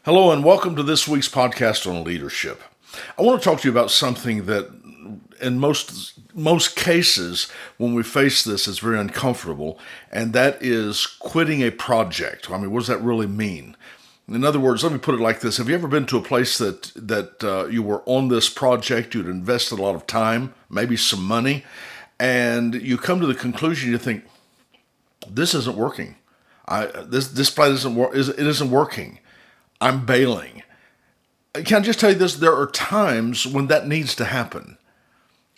Hello, and welcome to this week's podcast on leadership. I want to talk to you about something that, in most cases, when we face this, is very uncomfortable, and that is quitting a project. I mean, what does that really mean? In other words, let me put it like this: have you ever been to a place that you were on this project, you'd invested a lot of time, maybe some money, and you come to the conclusion, you think, this isn't working. This plan isn't working. I'm bailing. Can I just tell you this? There are times when that needs to happen.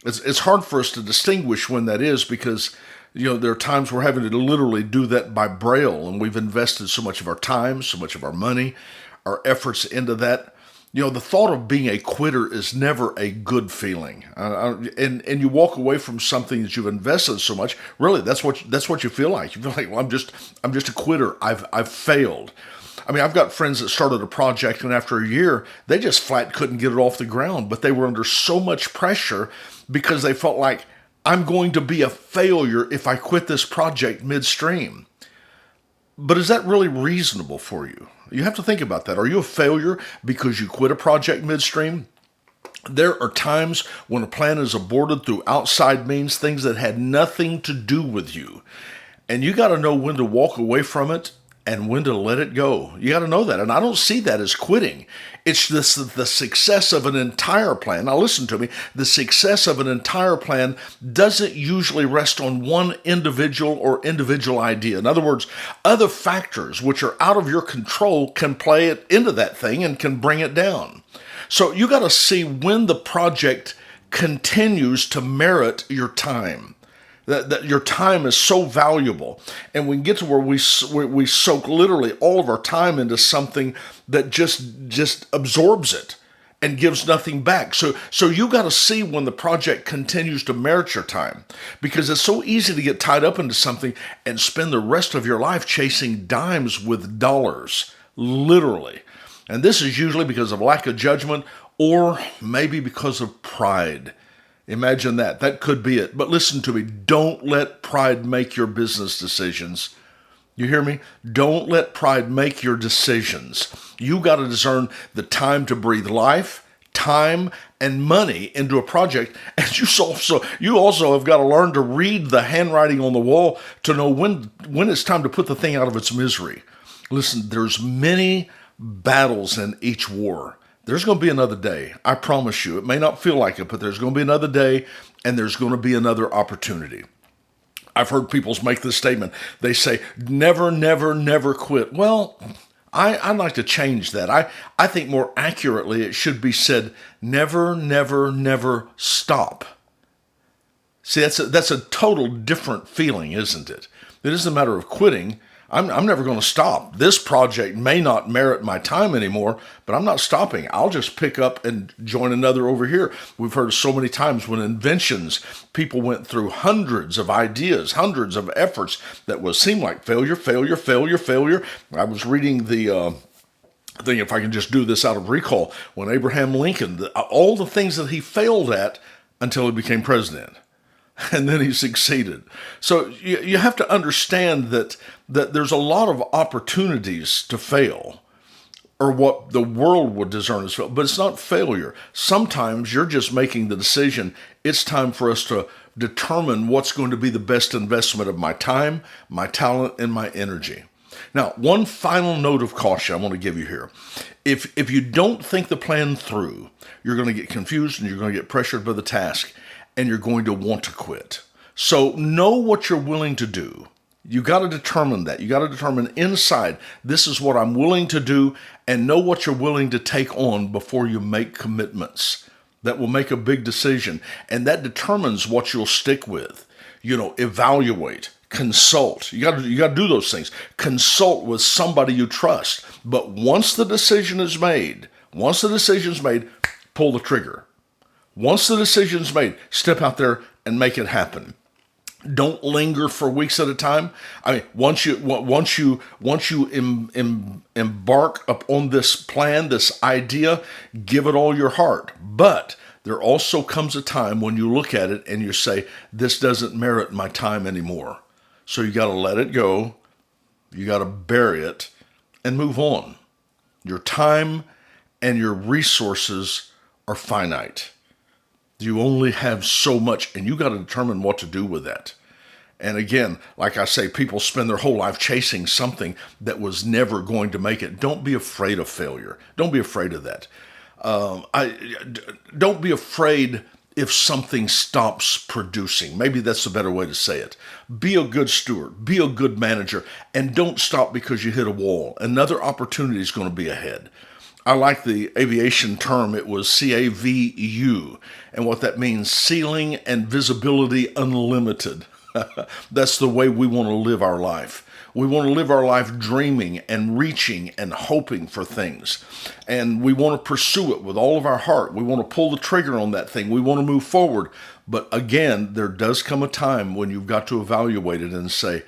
It's hard for us to distinguish when that is because, there are times we're having to literally do that by braille, and we've invested so much of our time, so much of our money, our efforts into that. The thought of being a quitter is never a good feeling, and you walk away from something that you've invested so much. Really, that's what you feel like. You feel like, well, I'm just a quitter. I've failed. I mean, I've got friends that started a project, and after a year, they just flat couldn't get it off the ground. But they were under so much pressure because they felt like, I'm going to be a failure if I quit this project midstream. But is that really reasonable for you? You have to think about that. Are you a failure because you quit a project midstream? There are times when a plan is aborted through outside means, things that had nothing to do with you. And you got to know when to walk away from it and when to let it go. You got to know that. And I don't see that as quitting. It's the success of an entire plan. Now listen to me. The success of an entire plan doesn't usually rest on one individual idea. In other words, other factors which are out of your control can play it into that thing and can bring it down. So you got to see when the project continues to merit your time. That your time is so valuable, and we can get to where we soak literally all of our time into something that just absorbs it and gives nothing back. So you got to see when the project continues to merit your time, because it's so easy to get tied up into something and spend the rest of your life chasing dimes with dollars, literally. And this is usually because of lack of judgment or maybe because of pride. Imagine that. That could be it. But listen to me. Don't let pride make your business decisions. You hear me? Don't let pride make your decisions. You got to discern the time to breathe life, time, and money into a project. And you also have got to learn to read the handwriting on the wall to know when it's time to put the thing out of its misery. Listen, there's many battles in each war. There's going to be another day. I promise you. It may not feel like it, but there's going to be another day, and there's going to be another opportunity. I've heard people make this statement. They say, never, never, never quit. Well, I'd like to change that. I think more accurately it should be said, never, never, never stop. See, that's a total different feeling, isn't it? It isn't a matter of quitting. I'm never going to stop. This project may not merit my time anymore, but I'm not stopping. I'll just pick up and join another over here. We've heard so many times when inventions, people went through hundreds of ideas, hundreds of efforts that seemed like failure, failure, failure, failure. I was reading the thing, if I can just do this out of recall, when Abraham Lincoln, all the things that he failed at until he became president. And then he succeeded. So you have to understand that there's a lot of opportunities to fail, or what the world would discern as failure, but it's not failure. Sometimes you're just making the decision, it's time for us to determine what's going to be the best investment of my time, my talent, and my energy. Now, one final note of caution I want to give you here. If you don't think the plan through, you're going to get confused and you're going to get pressured by the task, and you're going to want to quit. So know what you're willing to do. You got to determine that. You got to determine inside, this is what I'm willing to do, and know what you're willing to take on before you make commitments. That will make a big decision, and that determines what you'll stick with. Evaluate, consult. You got to do those things. Consult with somebody you trust. But once the decision is made, pull the trigger. Once the decision's made, step out there and make it happen. Don't linger for weeks at a time. I mean, once you embark upon this plan, this idea, give it all your heart. But there also comes a time when you look at it and you say, this doesn't merit my time anymore. So you got to let it go. You got to bury it and move on. Your time and your resources are finite. You only have so much, and you got to determine what to do with that. And again, like I say, people spend their whole life chasing something that was never going to make it. Don't be afraid of failure. Don't be afraid of that. Don't be afraid if something stops producing. Maybe that's a better way to say it. Be a good steward. Be a good manager. And don't stop because you hit a wall. Another opportunity is going to be ahead. I like the aviation term. It was CAVU. And what that means, ceiling and visibility unlimited. That's the way we want to live our life. We want to live our life dreaming and reaching and hoping for things. And we want to pursue it with all of our heart. We want to pull the trigger on that thing. We want to move forward. But again, there does come a time when you've got to evaluate it and say,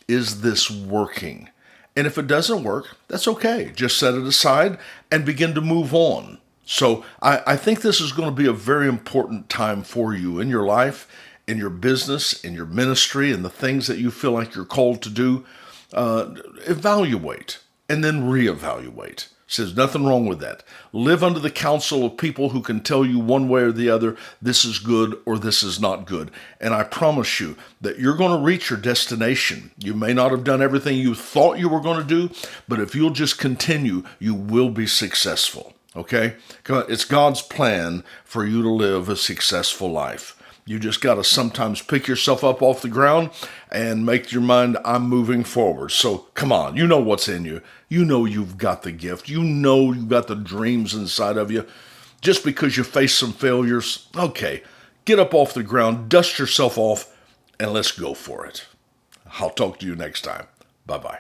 is this working? And if it doesn't work, that's okay. Just set it aside and begin to move on. So I think this is going to be a very important time for you in your life, in your business, in your ministry, and the things that you feel like you're called to do. Evaluate and then reevaluate. There's nothing wrong with that. Live under the counsel of people who can tell you one way or the other, this is good or this is not good. And I promise you that you're going to reach your destination. You may not have done everything you thought you were going to do, but if you'll just continue, you will be successful. Okay? It's God's plan for you to live a successful life. You just got to sometimes pick yourself up off the ground and make your mind, I'm moving forward. So come on, you know what's in you. You know you've got the gift. You know you've got the dreams inside of you. Just because you face some failures, okay, get up off the ground, dust yourself off, and let's go for it. I'll talk to you next time. Bye-bye.